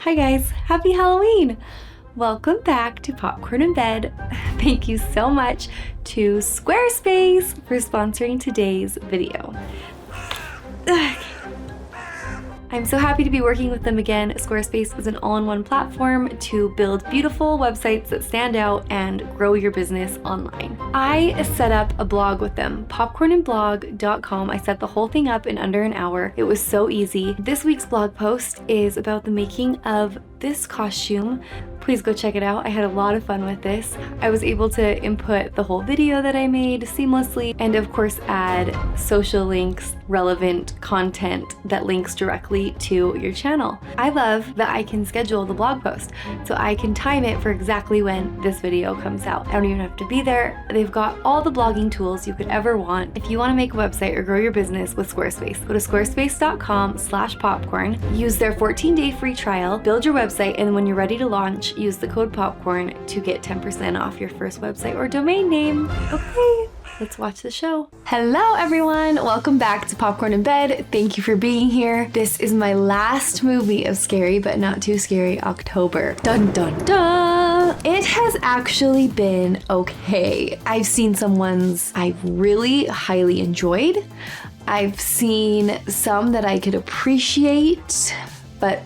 Hi guys, happy Halloween! Welcome back to Popcorn in Bed. Thank you so much to Squarespace for sponsoring today's video. I'm so happy to be working with them again. Squarespace is an all-in-one platform to build beautiful websites that stand out and grow your business online. I set up a blog with them, popcornandblog.com. I set the whole thing up in under an hour. It was so easy. This week's blog post is about the making of this costume. Please go check it out. I had a lot of fun with this. I was able to input the whole video that I made seamlessly and of course add social links, relevant content that links directly to your channel. I love that I can schedule the blog post so I can time it for exactly when this video comes out. I don't even have to be there. They've got all the blogging tools you could ever want. If you want to make a website or grow your business with Squarespace, go to squarespace.com/popcorn, use their 14-day free trial, build your website, and when you're ready to launch, use the code popcorn to get 10% off your first website or domain name. Okay, let's watch the show. Hello everyone, welcome back to Popcorn in Bed. Thank you for being here. This is my last movie of Scary But Not Too Scary October. Dun dun dun! It has actually been okay. I've seen some ones I've really highly enjoyed. I've seen some that I could appreciate, but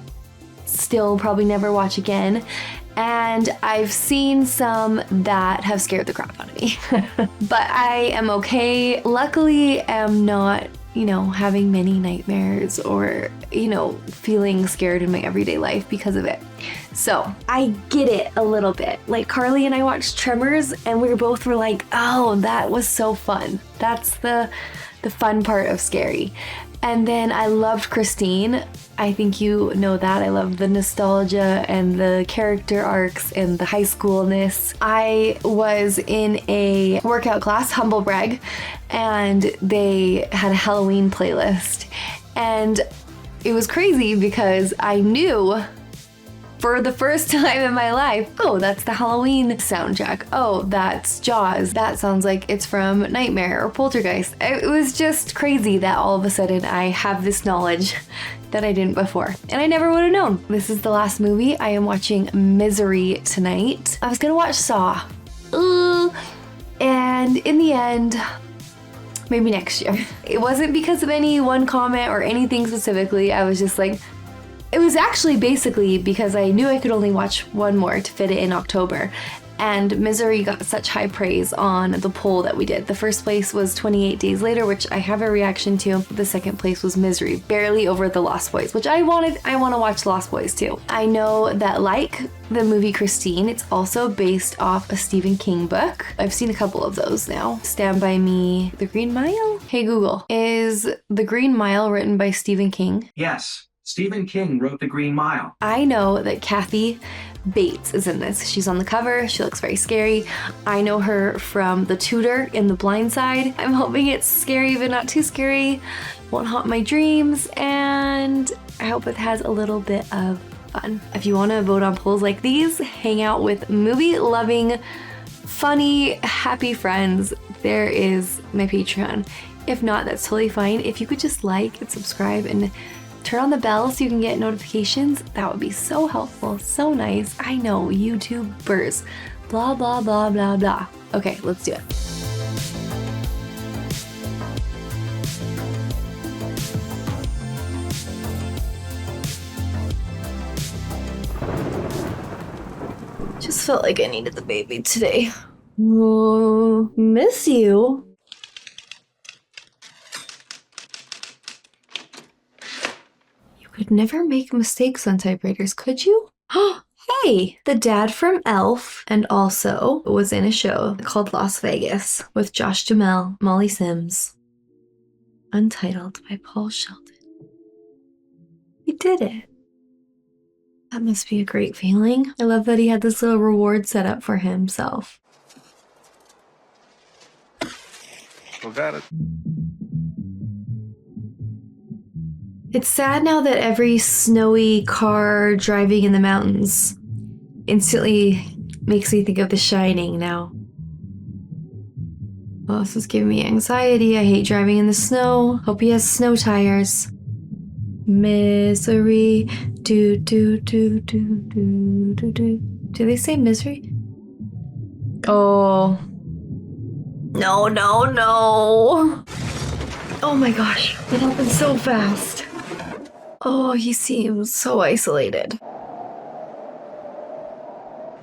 still probably never watch again. And I've seen some that have scared the crap out of me. But I am okay. Luckily, I'm not, having many nightmares or, feeling scared in my everyday life because of it. So I get it a little bit. Like Carly and I watched Tremors and we both were like, oh, that was so fun. That's the fun part of scary. And then I loved Christine. I think you know that. I love the nostalgia and the character arcs and the high schoolness. I was in a workout class, humble brag, and they had a Halloween playlist. And it was crazy because I knew for the first time in my life, oh, that's the Halloween soundtrack. Oh, that's Jaws. That sounds like it's from Nightmare or Poltergeist. It was just crazy that all of a sudden I have this knowledge that I didn't before. And I never would have known. This is the last movie. I am watching Misery tonight. I was gonna watch Saw. And in the end, maybe next year. It wasn't because of any one comment or anything specifically. I was just like, it was actually basically because I knew I could only watch one more to fit it in October. And Misery got such high praise on the poll that we did. The first place was 28 Days Later, which I have a reaction to. The second place was Misery, barely over The Lost Boys, which I want to watch Lost Boys too. I know that like the movie Christine, it's also based off a Stephen King book. I've seen a couple of those now. Stand By Me, The Green Mile? Hey Google, is The Green Mile written by Stephen King? Yes. Stephen King wrote The Green Mile. I know that Kathy Bates is in this. She's on the cover. She looks very scary. I know her from The Tutor in The Blind Side. I'm hoping it's scary but not too scary. Won't haunt my dreams. And I hope it has a little bit of fun. If you want to vote on polls like these, hang out with movie-loving, funny, happy friends, there is my Patreon. If not, that's totally fine. If you could just like and subscribe and turn on the bell so you can get notifications, that would be so helpful, so nice. I know, YouTubers, blah, blah, blah, blah, blah. Okay, let's do it. Just felt like I needed the baby today. Oh, miss you. Could never make mistakes on typewriters, could you? Hey, the dad from Elf and also was in a show called Las Vegas with Josh Duhamel, Molly Sims. Untitled by Paul Sheldon. He did it. That must be a great feeling. I love that he had this little reward set up for himself. Well, got it. It's sad now that every snowy car driving in the mountains instantly makes me think of The Shining now. Well, this is giving me anxiety. I hate driving in the snow. Hope he has snow tires. Misery. Do, do, do, do, do, do, do. Do they say misery? Oh. No, no, no. Oh my gosh. It happened so fast. Oh, he seems so isolated.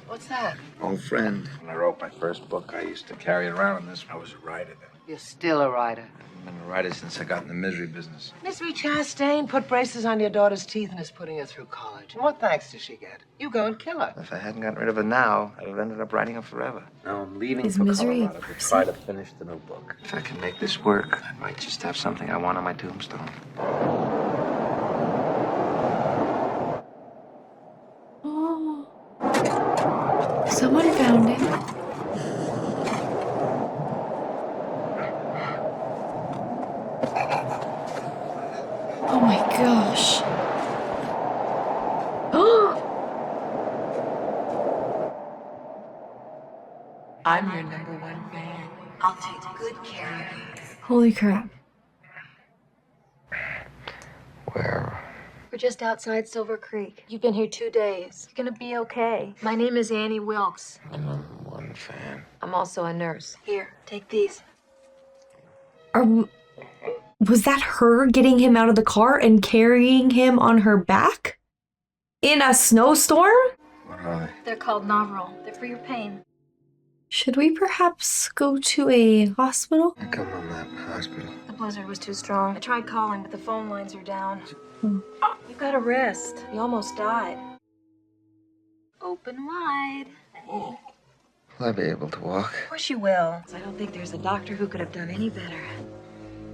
What's that? Old friend. When I wrote my first book, I used to carry it around in this. I was a writer then. You're still a writer. I've been a writer since I got in the misery business. Misery Chastain put braces on your daughter's teeth and is putting her through college. And what thanks does she get? You go and kill her. If I hadn't gotten rid of her now, I'd have ended up writing her forever. Now I'm leaving Is for misery a Colorado to person? try to finish the new book. If I can make this work, I might just have something I want on my tombstone. Oh. Someone found him. Oh my gosh. Oh. I'm your #1 fan. I'll take good care of you. Holy crap. Where? We're just outside Silver Creek. You've been here 2 days. You're gonna be okay. My name is Annie Wilkes. I'm #1 fan. I'm also a nurse. Here, take these. Was that her getting him out of the car and carrying him on her back? In a snowstorm? What are they? They're called Novril. They're for your pain. Should we perhaps go to a hospital? I come from that hospital. The blizzard was too strong. I tried calling, but the phone lines are down. Hmm. You've got to rest. You almost died. Open wide. Will I be able to walk? Of course you will. I don't think there's a doctor who could have done any better.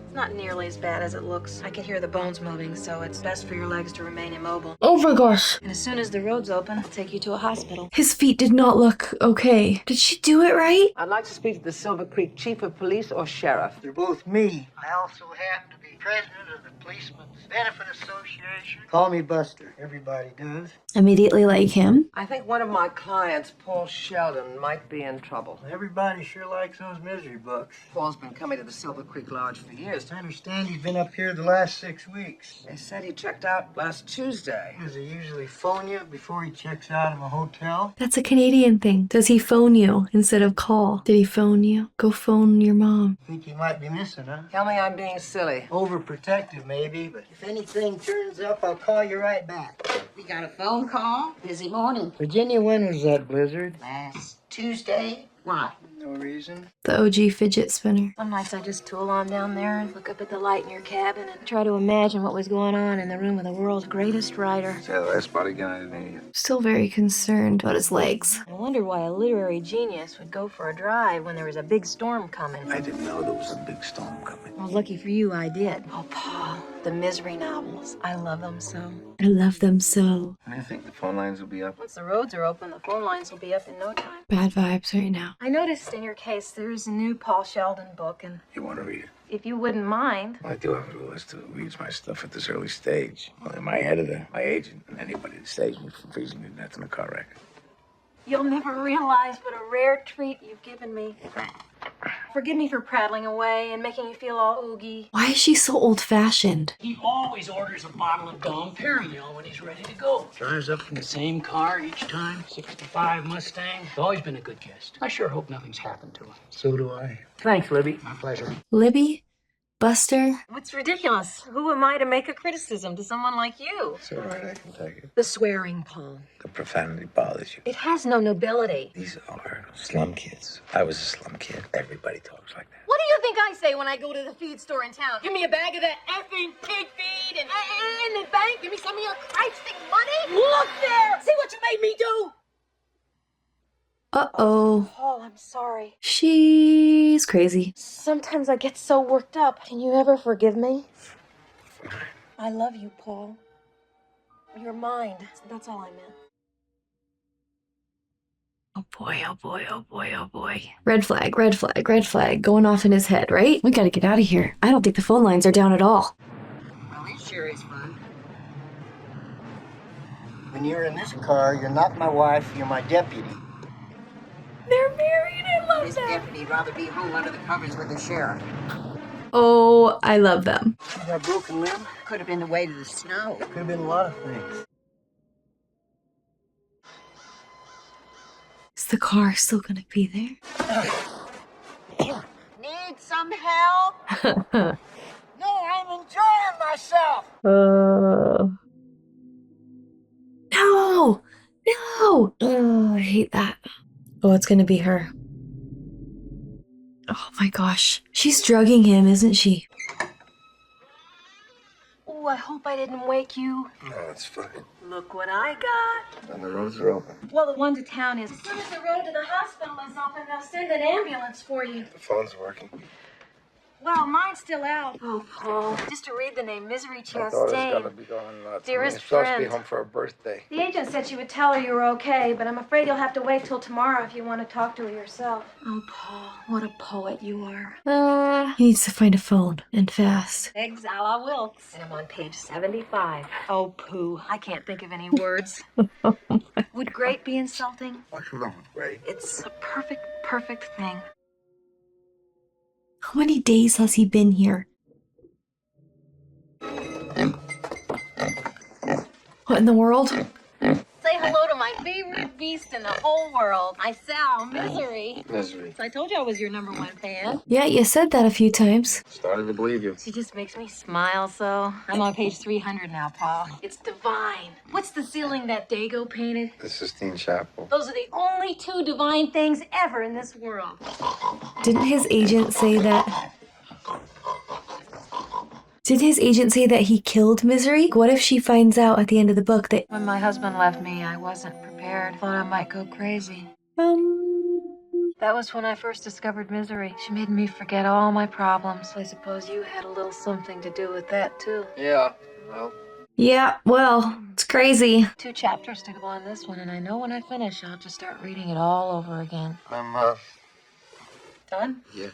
It's not nearly as bad as it looks. I can hear the bones moving, so it's best for your legs to remain immobile. Oh my gosh. And as soon as the road's open, I'll take you to a hospital. His feet did not look okay. Did she do it right? I'd like to speak to the Silver Creek Chief of Police or Sheriff. They're both me. I also happen to be president of the Policemen's Benefit Association. Call me Buster. Everybody does. Immediately like him. I think one of my clients, Paul Sheldon, might be in trouble. Everybody sure likes those misery books. Paul's been coming to the Silver Creek Lodge for years. I understand he's been up here the last 6 weeks. They said he checked out last Tuesday. Does he usually phone you before he checks out of a hotel? That's a Canadian thing. Does he phone you instead of call? Did he phone you? Go phone your mom. Think he might be missing, huh? Tell me I'm being silly. Overprotective, maybe, but if anything turns up, I'll call you right back. We got a phone call. Busy morning. Virginia, when was that blizzard? Last Tuesday. Why? No reason. The OG fidget spinner. Some nights I just tool on down there and look up at the light in your cabin and try to imagine what was going on in the room of the world's greatest writer. Say the last part again, I didn't hear you. Still very concerned about his legs. I wondered why a literary genius would go for a drive when there was a big storm coming. I didn't know there was a big storm coming. Well, lucky for you, I did. Oh, Paul, the misery novels. I love them so. I love them so. When do you think the phone lines will be up? Once the roads are open, the phone lines will be up in no time. Bad vibes right now. I noticed in your case there's a new Paul Sheldon book, and You want to read it? if you wouldn't mind, Well, I do have a list who reads my stuff at this early stage. Only my editor, my agent, and anybody that saves me from freezing to death in a car wreck. you'll never realize what a rare treat you've given me. Forgive me for prattling away and making you feel all oogie. Why is she so old-fashioned? He always orders a bottle of Dom Perignon when he's ready to go. Drives up in the same car each time. 65 Mustang. He's always been a good guest. I sure hope nothing's happened to him. So do I. Thanks, Libby. My pleasure. Libby? Buster? What's ridiculous? Who am I to make a criticism to someone like you? It's all right, I can take it. The swearing, Paul. The profanity bothers you. It has no nobility. These are slum kids. I was a slum kid. Everybody talks like that. What do you think I say when I go to the feed store in town? Give me a bag of that effing pig feed and the bank. Give me some of your Christing money. Look there. See what you made me do. Uh-oh. Paul, I'm sorry. She's crazy. Sometimes I get so worked up. Can you ever forgive me? I love you, Paul. You're mine. That's all I meant. Oh boy, oh boy, oh boy, oh boy. Red flag, red flag, red flag going off in his head, right? We gotta get out of here. I don't think the phone lines are down at all. Well, it sure is fun. When you're in this car, you're not my wife, you're my deputy. They're married, I love This that. deputy'd rather be home under the covers with the sheriff. Oh, I love them. See that broken limb? Could have been the weight of the snow. Could have been a lot of things. Is the car still gonna be there? Need some help? No, I'm enjoying myself. No! No! Oh, I hate that. Oh, it's gonna be her. Oh my gosh. She's drugging him, isn't she? Oh, I hope I didn't wake you. No, it's fine. Look what I got. And the roads are open. Well, the one to town is. As soon as the road to the hospital is open, they'll send an ambulance for you. The phone's working. Well, mine's still out. Oh, Paul. Just to read the name, Misery My daughter's gonna Chastain. be going nuts. Dearest She's supposed to be friend. home for her birthday. The agent said she would tell her you were okay, but I'm afraid you'll have to wait till tomorrow if you want to talk to her yourself. Oh, Paul, what a poet you are. He needs to find a phone, and fast. Eggs a la Wilkes. And I'm on page 75. Oh, poo. I can't think of any words. Would great be insulting? What's wrong with Ray? It's a perfect thing. How many days has he been here? What in the world? Say hello to my favorite beast in the whole world, my Sal, Misery. Misery. So I told you I was your #1 fan. Yeah, you said that a few times. Started to believe you. She just makes me smile so. I'm on page 300 now, Paul. It's divine. What's the ceiling that Dago painted? The Sistine Chapel. Those are the only 2 divine things ever in this world. Didn't his agent say that? Did his agent say that he killed Misery? What if she finds out at the end of the book that... When my husband left me, I wasn't prepared. Thought I might go crazy. That was when I first discovered Misery. She made me forget all my problems. I suppose you had a little something to do with that, too. Yeah. Well, Yeah, well, it's crazy. 2 chapters to go on this one, and I know when I finish, I'll just start reading it all over again. I'm, Done? yeah.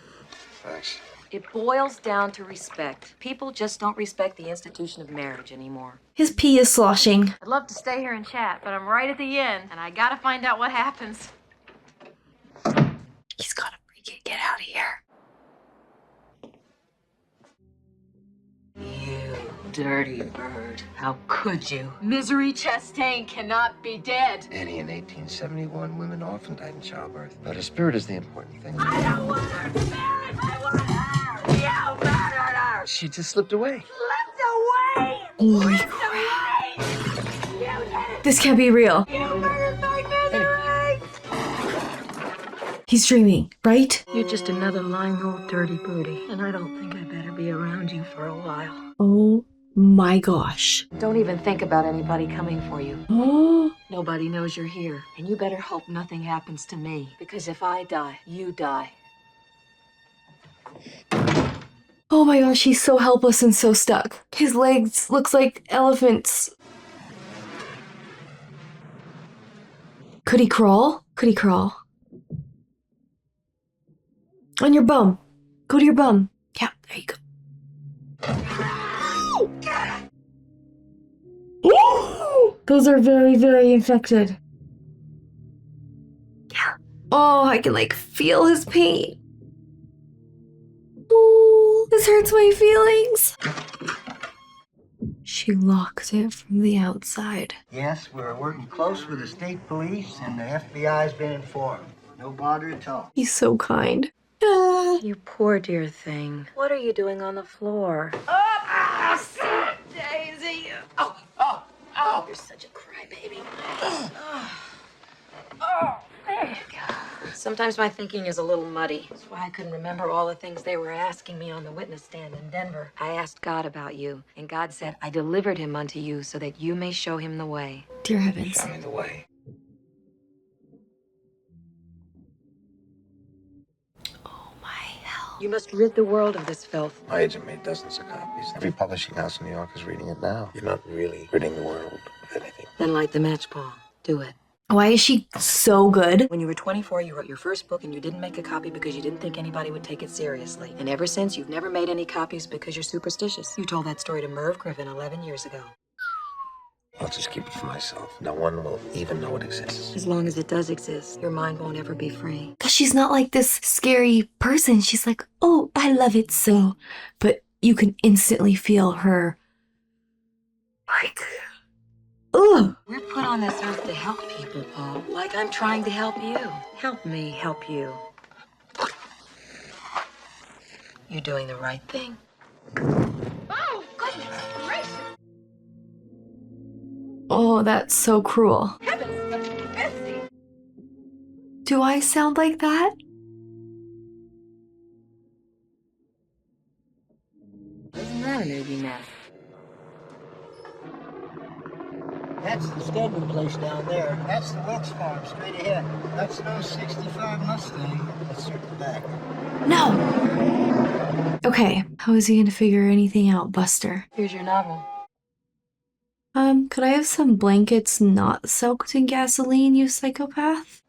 Thanks. It boils down to respect. People just don't respect the institution of marriage anymore. His pee is sloshing. I'd love to stay here and chat, but I'm right at the end, and I gotta find out what happens. He's gotta get out of here. You dirty bird. How could you? Misery Chastain cannot be dead. Annie, in 1871, women often died in childbirth. But her spirit is the important thing. I don't want her spirit. I want her. You murdered her. She just slipped away. Slipped away. Holy Slipped crap. away. You did it. This can't be real. You murdered my Misery. He's dreaming, right? You're just another lying old dirty birdie, and I don't think I better be around you for a while. Oh my gosh. Don't even think about anybody coming for you. Oh. Nobody knows you're here, and you better hope nothing happens to me, because if I die, you die. Oh my gosh, he's so helpless and so stuck. His legs looks like elephants. Could he crawl? Could he crawl? On your bum. Go to your bum. Yeah, there you go. Ooh, those are very, very infected. Yeah. Oh, I can like feel his pain. Ooh, this hurts my feelings. She locked it from the outside. Yes, we're working close with the state police, and the FBI's been informed. No bother at all. He's so kind. You poor dear thing. What are you doing on the floor? Oh, sweet Daisy. Oh. You're such a crybaby. There you go. Sometimes my thinking is a little muddy. That's why I couldn't remember all the things they were asking me on the witness stand in Denver. I asked God about you, and God said, I delivered him unto you so that you may show him the way. Dear heavens. Show me the way. Oh my hell. You must rid the world of this filth. My agent made dozens of copies. Every publishing house in New York is reading it now. You're not really ridding the world of anything. Then light the match, Paul. Do it. Why is she so good? When you were 24, you wrote your first book and you didn't make a copy because you didn't think anybody would take it seriously. And ever since, you've never made any copies because you're superstitious. You told that story to Merv Griffin 11 years ago. I'll just keep it for myself. No one will even know it exists. As long as it does exist, your mind won't ever be free. Because she's not like this scary person. She's like, oh, I love it so. But you can instantly feel her, like, ugh. We're put on this earth to help people, Paul. Like I'm trying to help you. Help me help you. You're doing the right thing. Oh, goodness gracious. Oh, that's so cruel. Heavens, Betsy. Do I sound like that? Isn't that an oogie mess? That's the staging place down there. That's the Wilkes farm straight ahead. That's no 65 Mustang. Let's circle back. No! Okay, how is he gonna figure anything out, Buster? Here's your novel. Could I have some blankets not soaked in gasoline, you psychopath?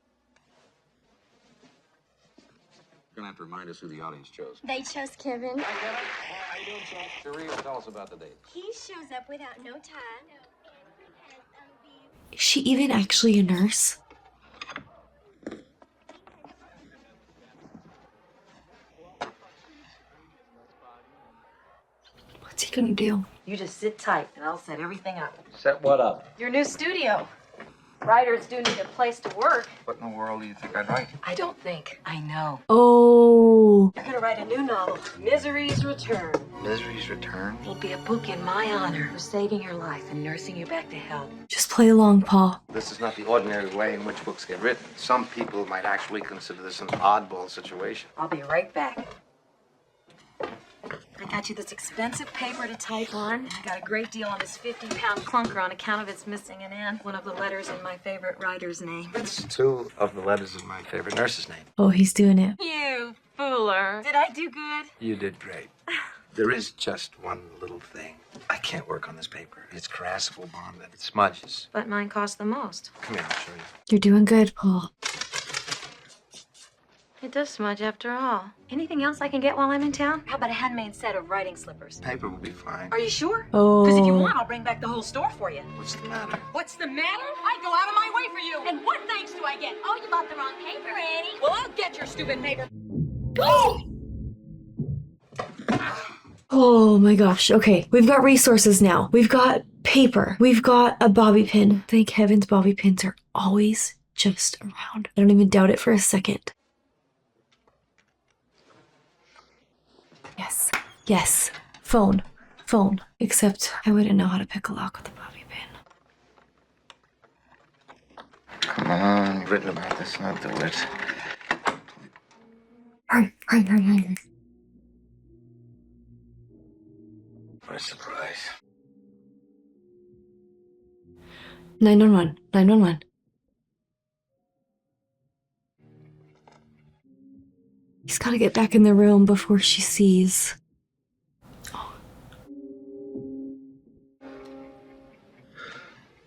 You're gonna have to remind us who the audience chose. They chose Kevin. Sharia, tell us about the date. He shows up without no tie. Is she even actually a nurse? What's he gonna do? You just sit tight and I'll set everything up. Set what up? Your new studio. Writers do need a place to work. What in the world do you think I'd write? I don't think. I know. Oh, You're gonna write a new novel, Misery's Return. Misery's Return? It'll be a book in my honor for saving your life and nursing you back to health. just play along, Paul. This is not the ordinary way in which books get written. Some people might actually consider this an oddball situation. I'll be right back. I got you this expensive paper to type on. I got a great deal on this 50-pound clunker on account of its missing an N. One of the letters in my favorite writer's name. It's two of the letters in my favorite nurse's name. Oh, he's doing it. You fooler. Did I do good? You did great. There is just one little thing. I can't work on this paper. It's crassable bond and it smudges. But mine cost the most. Come here, I'll show you. You're doing good, Paul. It does smudge after all. Anything else I can get while I'm in town? How about a handmade set of writing slippers? Paper will be fine. Are you sure? Oh. Because if you want, I'll bring back the whole store for you. What's the matter? What's the matter? I'd go out of my way for you. And what thanks do I get? Oh, you bought the wrong paper, Annie. Well, I'll get your stupid paper. Oh my gosh. Okay, we've got resources now. We've got paper. We've got a bobby pin. Thank heavens bobby pins are always just around. I don't even doubt it for a second. Yes. Yes. Phone. Phone. Except I wouldn't know how to pick a lock with a bobby pin. Come on, you've written about this, now do it. Hurry, hurry, hurry, hurry. What a surprise. 911. 911. He's got to get back in the room before she sees. Oh.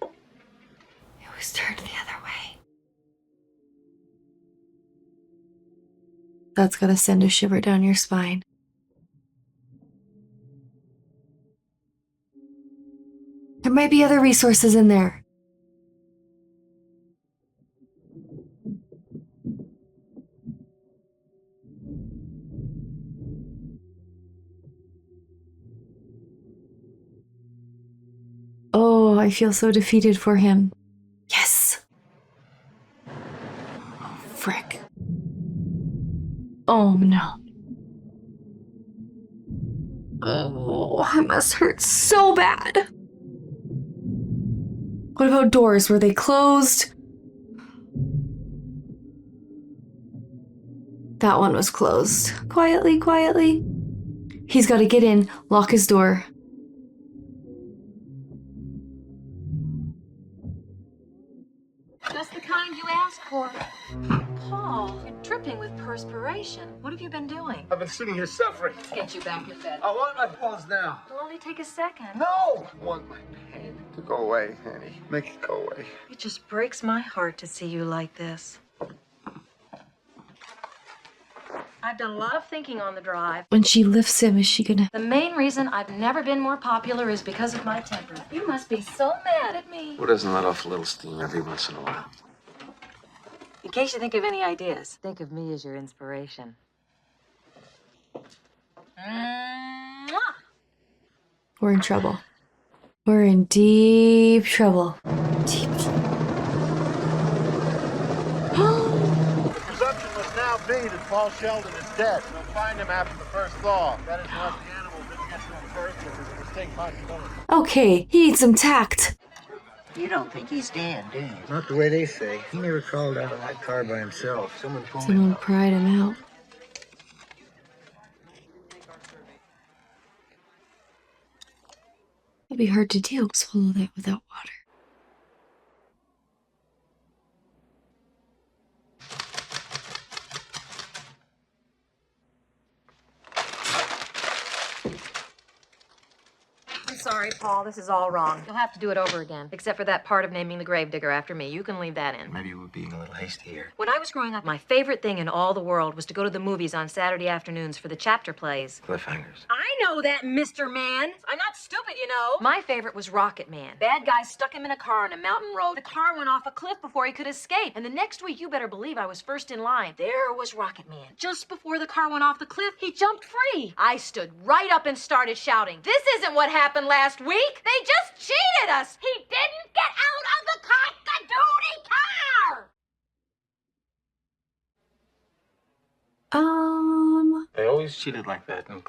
It was turned the other way. That's got to send a shiver down your spine. There might be other resources in there. Oh, I feel so defeated for him. Yes! Oh, frick. Oh, no. Oh, it must hurt so bad. What about doors? Were they closed? That one was closed. Quietly, quietly. He's got to get in, lock his door. Just the kind you asked for. Paul, you're dripping with perspiration. What have you been doing? I've been sitting here suffering. Let's get you back in bed. I want my balls now. It'll only take a second. No! I want my pain to go away, Annie. Make it go away. It just breaks my heart to see you like this. I've done a lot of thinking on the drive. When she lifts him, is she gonna... The main reason I've never been more popular is because of my temper. You must be so mad at me. Who doesn't let off a little steam every once in a while? In case you think of any ideas, think of me as your inspiration. Mwah! We're in trouble. We're in deep trouble. Deep trouble. The presumption must now be that Paul Sheldon is dead. We'll find him after the first thaw. That is unless the animal didn't get to him first, which is a distinct possibility. Okay, he needs some tact. You don't think he's dead, do you? Not the way they say. He never crawled out of that car by himself. Someone told me. Someone pried him out. It'll be hard to do. Swallow that without water. I'm sorry, Paul. This is all wrong. You'll have to do it over again. Except for that part of naming the gravedigger after me. You can leave that in. Maybe we're being a little hasty here. When I was growing up, my favorite thing in all the world was to go to the movies on Saturday afternoons for the chapter plays. Cliffhangers. I know that, Mr. Man. I'm not stupid, you know. My favorite was Rocket Man. Bad guys stuck him in a car on a mountain road. The car went off a cliff before he could escape. And the next week, you better believe I was first in line. There was Rocket Man. Just before the car went off the cliff, he jumped free. I stood right up and started shouting, "This isn't what happened last week. They just cheated us. He didn't get out of the cock-a-doodie car." They always cheated like that in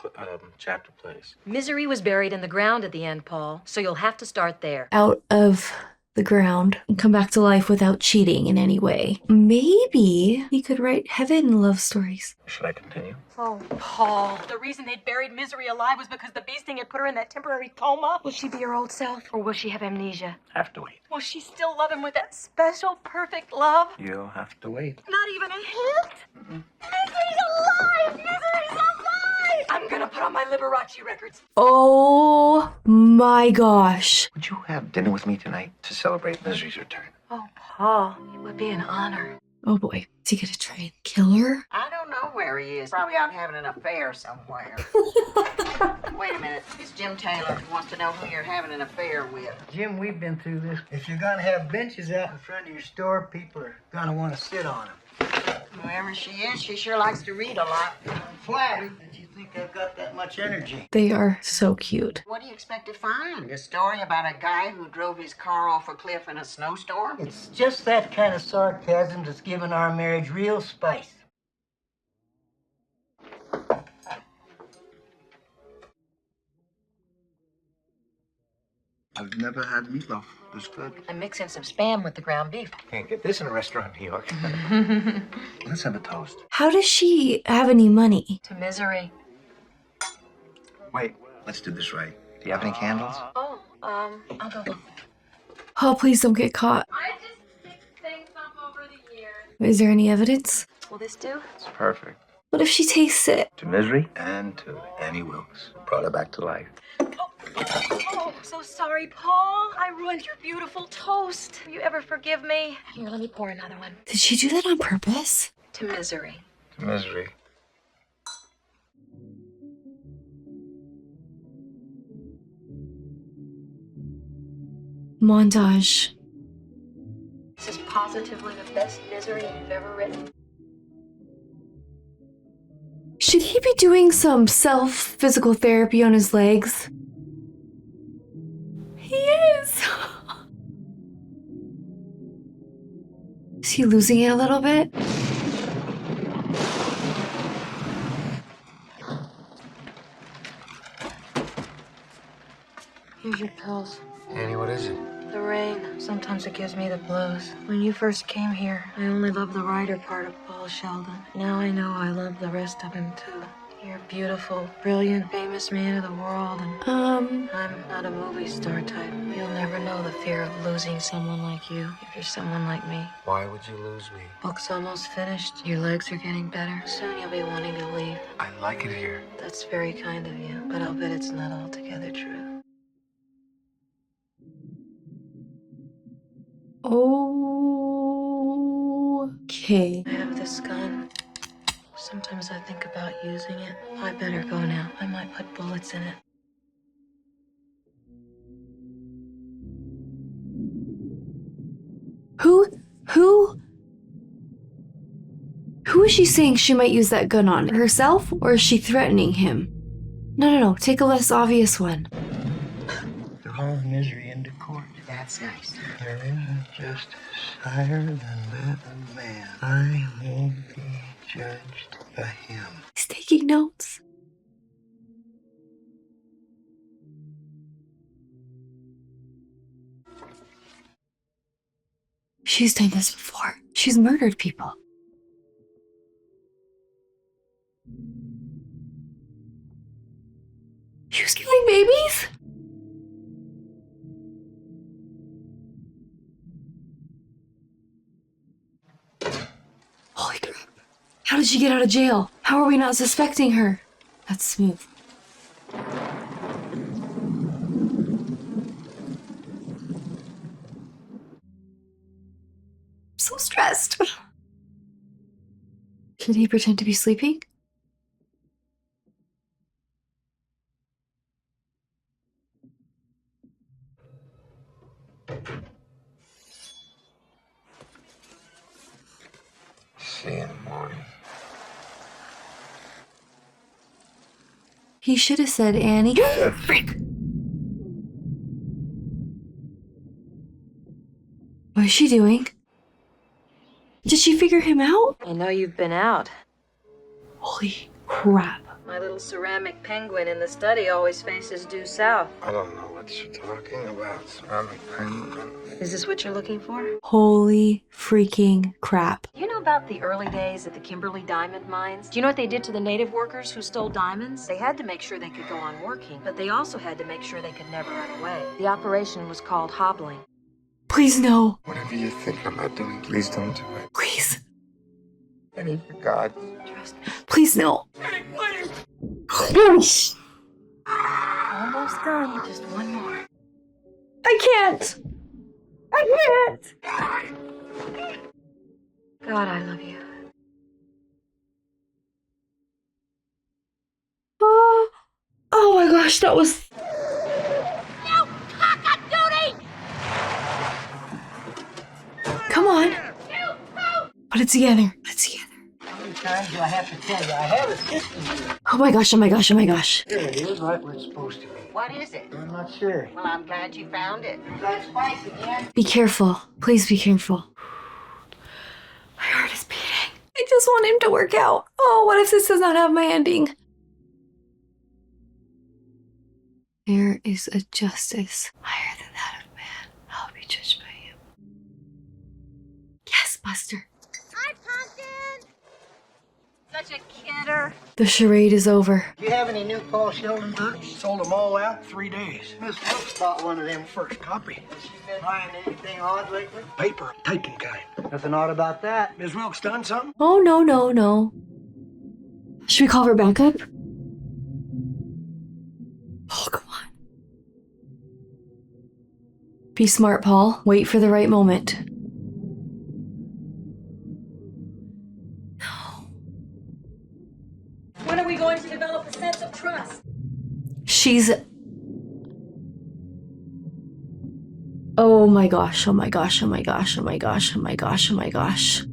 chapter plays. Misery was buried in the ground at the end, Paul. So you'll have to start there. Out of the ground and come back to life without cheating in any way. Maybe he could write heaven love stories. Should I continue? Oh, Paul. The reason they'd buried Misery alive was because the bee sting had put her in that temporary coma. Will she be her old self, or will she have amnesia? Have to wait. Will she still love him with that special, perfect love? You'll have to wait. Not even a hint? Misery's alive! Misery's alive! I'm gonna put on my Liberace records. Oh my gosh. Would you have dinner with me tonight to celebrate Misery's return? Oh, Paul, it would be an honor. Oh boy. Is he gonna try and kill her? I don't know where he is. Probably out having an affair somewhere. Wait a minute. It's Jim Taylor who wants to know who you're having an affair with. Jim, we've been through this. If you're gonna have benches out in front of your store, people are gonna want to sit on them. Whoever she is, she sure likes to read a lot. I'm flattered that you think I've got that much energy. They are so cute. What do you expect to find? A story about a guy who drove his car off a cliff in a snowstorm? It's just that kind of sarcasm that's given our marriage real spice. I've never had meatloaf this good. I'm mixing some Spam with the ground beef. Can't get this in a restaurant in New York. Let's have a toast. How does she have any money? To Misery. Wait, let's do this right. Do you have any candles? Oh, I'll go look. Oh, please don't get caught. I just picked things up over the years. Is there any evidence? Will this do? It's perfect. What if she tastes it? To Misery and to Annie Wilkes. Brought her back to life. Oh, so sorry, Paul. I ruined your beautiful toast. Will you ever forgive me? Here, let me pour another one. Did she do that on purpose? To Misery. To Misery. Montage. This is positively the best Misery you've ever written. Should he be doing some physical therapy on his legs? He is. Is he losing it a little bit? Here's your pills. Annie, what is it? The rain. Sometimes it gives me the blues. When you first came here, I only loved the writer part of Paul Sheldon. Now I know I love the rest of him too. You're a beautiful, brilliant, famous man of the world, and I'm not a movie star type. You'll never know the fear of losing someone like you if you're someone like me. Why would you lose me? Book's almost finished. Your legs are getting better. Soon you'll be wanting to leave. I like it here. That's very kind of you, but I'll bet it's not altogether true. Okay. I have this gun. Sometimes I think about using it. I better go now. I might put bullets in it. Who is she saying she might use that gun on? Herself, or is she threatening him? No, take a less obvious one. To haul misery into court. That's nice. There isn't justice higher than that of man. I will be judged by him. He's taking notes. She's done this before. She's murdered people. She was killing babies? Holy crap. How did she get out of jail? How are we not suspecting her? That's smooth. I'm so stressed. Did he pretend to be sleeping? See you in the morning. He should have said Annie. Frick! What is she doing? Did she figure him out? I know you've been out. Holy crap. My little ceramic penguin in the study always faces due south. I don't know what you're talking about, ceramic penguin. Is this what you're looking for? Holy freaking crap. You know about the early days at the Kimberley diamond mines? Do you know what they did to the native workers who stole diamonds? They had to make sure they could go on working, but they also had to make sure they could never run away. The operation was called hobbling. Please no. Whatever you're thinking about doing, please don't do it. Please. Any for God. Trust me. Please no. Almost done. Just one more. I can't. I can't. God, I love you. Oh my gosh, that was... You cock-a-doodie! Come on. Put it together. Put it together. How many times do I have to tell you? I have a system here. Oh my gosh, oh my gosh, oh my gosh. Here it is, right where it's supposed to be. What is it? I'm not sure. Well, I'm glad you found it. That spice again? Be careful. Please be careful. My heart is beating. I just want him to work out. Oh, what if this does not have my ending? There is a justice higher than that of man. I'll be judged by him. Yes, Buster. Hi, Pumpkin! Such a kidder. The charade is over. Do you have any new Paul Sheldon books? Sold them all out 3 days. Miss Brooks bought one of them. First copy. Has she been buying anything odd lately? Paper, typing kind. Nothing odd about that. Ms. Wilkes done something? Oh, no. Should we call her back up? Oh, come on. Be smart, Paul. Wait for the right moment. When are we going to develop a sense of trust? She's... Oh my gosh, oh my gosh, oh my gosh, oh my gosh, oh my gosh, oh my gosh.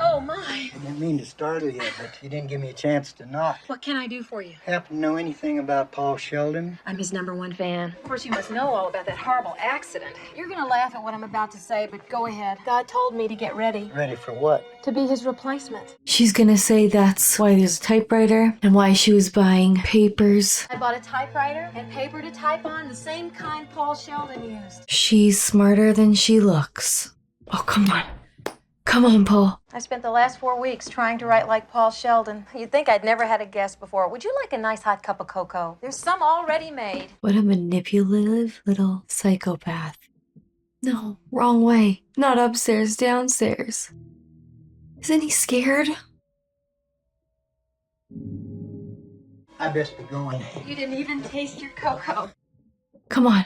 Oh, my. I didn't mean to startle you, but you didn't give me a chance to knock. What can I do for you? Happen to know anything about Paul Sheldon? I'm his #1 fan. Of course, you must know all about that horrible accident. You're gonna laugh at what I'm about to say, but go ahead. God told me to get ready. Ready for what? To be his replacement. She's gonna say that's why there's a typewriter and why she was buying papers. I bought a typewriter and paper to type on, the same kind Paul Sheldon used. She's smarter than she looks. Oh, come on. Come on, Paul. I spent the last 4 weeks trying to write like Paul Sheldon. You'd think I'd never had a guest before. Would you like a nice hot cup of cocoa? There's some already made. What a manipulative little psychopath. No, wrong way. Not upstairs, downstairs. Isn't he scared? I best be going. You didn't even taste your cocoa. Come on.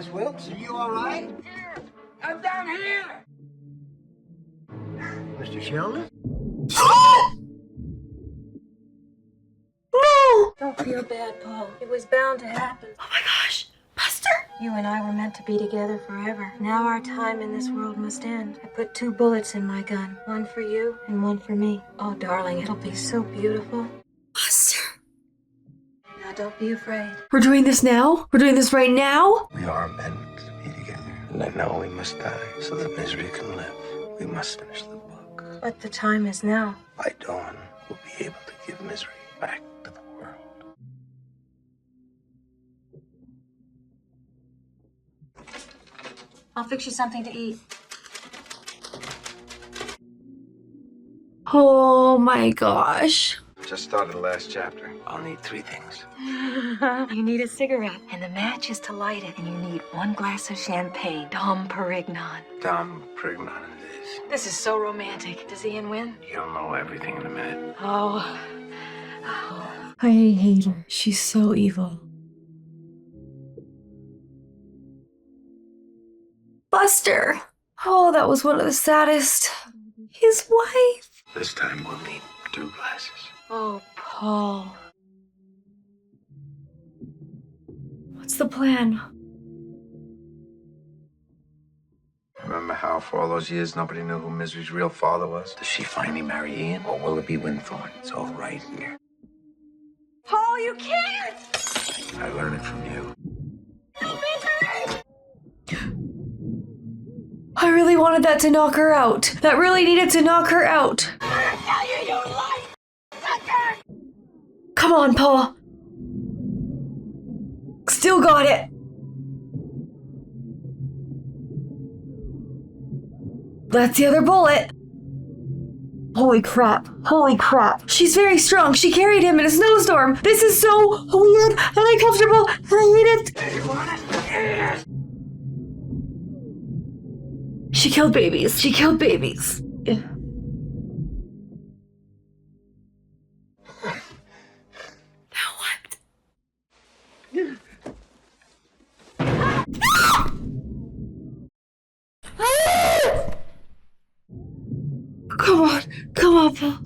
Miss Wilkes, are you all right? Here! I'm down here! Mr. Sheldon? No! Don't feel bad, Paul. It was bound to happen. Oh my gosh, Buster! You and I were meant to be together forever. Now our time in this world must end. I put 2 bullets in my gun. One for you and one for me. Oh, darling, it'll be so beautiful. Buster! Now don't be afraid. We're doing this now? We're doing this right now? We are meant to be together. And I know we must die so that misery can live. We must finish the book. But the time is now. By dawn, we'll be able to give misery back to the world. I'll fix you something to eat. Oh my gosh. Just started the last chapter. I'll need 3 things. You need a cigarette, and the match is to light it. And you need 1 glass of champagne, Dom Perignon. Dom Perignon it is. This is so romantic. Does Ian win? You'll know everything in a minute. Oh. I hate her. She's so evil. Buster! Oh, that was one of the saddest. His wife. This time we'll need 2 glasses. Oh, Paul. What's the plan? Remember how for all those years nobody knew who Misery's real father was? Does she finally marry Ian, or will it be Winthorne? It's all right here. Paul, you can't! I learned it from you. I really wanted that to knock her out. That really needed to knock her out. Come on, Paul. Still got it. That's the other bullet. Holy crap. Holy crap. She's very strong. She carried him in a snowstorm. This is so weird and uncomfortable. I hate it. She killed babies. She killed babies. Now what? Come on. Come on, Paul.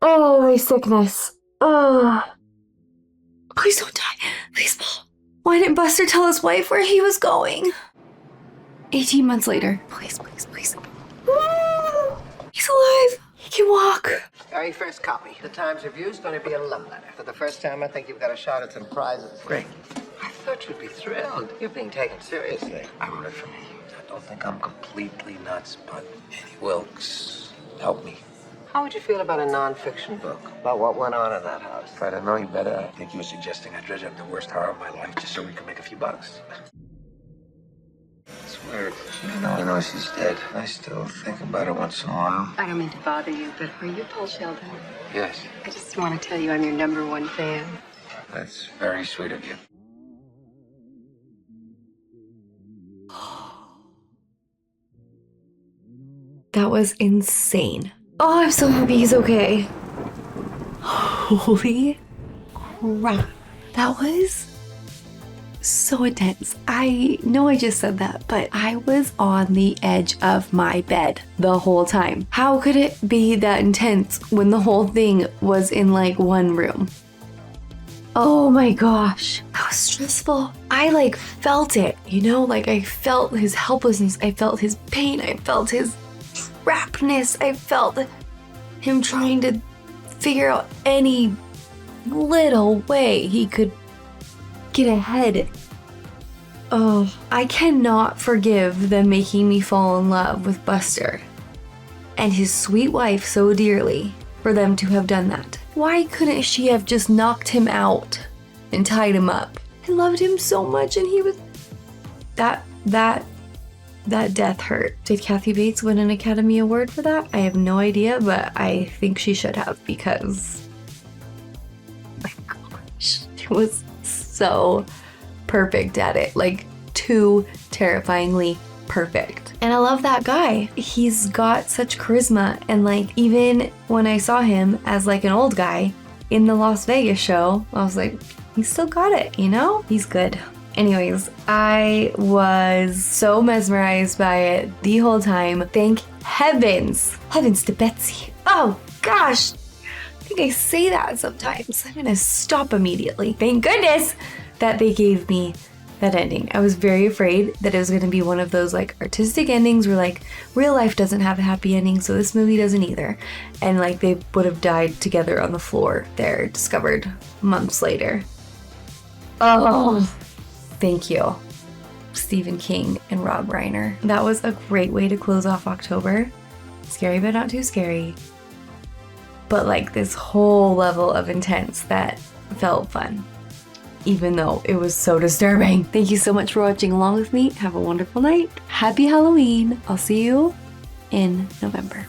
Oh, my sickness. Please don't die. Please, Paul. Why didn't Buster tell his wife where he was going? 18 months later. Please, please, please. He's alive. He can walk. Very first copy. The Times Review is going to be a love letter. For the first time, I think you've got a shot at some prizes. Great. I thought you'd be thrilled. You're being taken seriously. I wrote it for me. I don't think I'm completely nuts, but Annie Wilkes helped me. How would you feel about a non-fiction book about what went on in that house? If I'd have known you better, I think you were suggesting I dredge up the worst horror of my life just so we could make a few bucks. I swear, even though I know she's dead, I still think about her once in a while. I don't mean to bother you, but are you Paul Sheldon? Yes, I just want to tell you I'm your #1 fan. that's very sweet of you. That was insane. Oh, I'm so happy he's okay. Holy crap. That was so intense. I know I just said that, but I was on the edge of my bed the whole time. How could it be that intense when the whole thing was in like one room? Oh my gosh, that was stressful. I felt it, I felt his helplessness. I felt his pain. I felt his trappedness. I felt him trying to figure out any little way he could get ahead. Oh, I cannot forgive them making me fall in love with Buster and his sweet wife so dearly for them to have done that. Why couldn't she have just knocked him out and tied him up? I loved him so much, and he was... That death hurt. Did Kathy Bates win an Academy Award for that? I have no idea, but I think she should have, because... my gosh, it was so perfect at it. Too terrifyingly perfect. And I love that guy. He's got such charisma, and even when I saw him as an old guy, in the Las Vegas show. I was like, he still got it, you know? He's good. Anyways, I was so mesmerized by it the whole time. Thank heavens. Heavens to Betsy. Oh gosh. I think I say that sometimes. I'm gonna stop immediately. Thank goodness that they gave me that ending. I was very afraid that it was gonna be one of those like artistic endings where like real life doesn't have a happy ending, so this movie doesn't either. And like they would have died together on the floor there, discovered months later. Oh, thank you, Stephen King and Rob Reiner. That was a great way to close off October. Scary but not too scary. But like this whole level of intense that felt fun, even though it was so disturbing. Thank you so much for watching along with me. Have a wonderful night. Happy Halloween. I'll see you in November.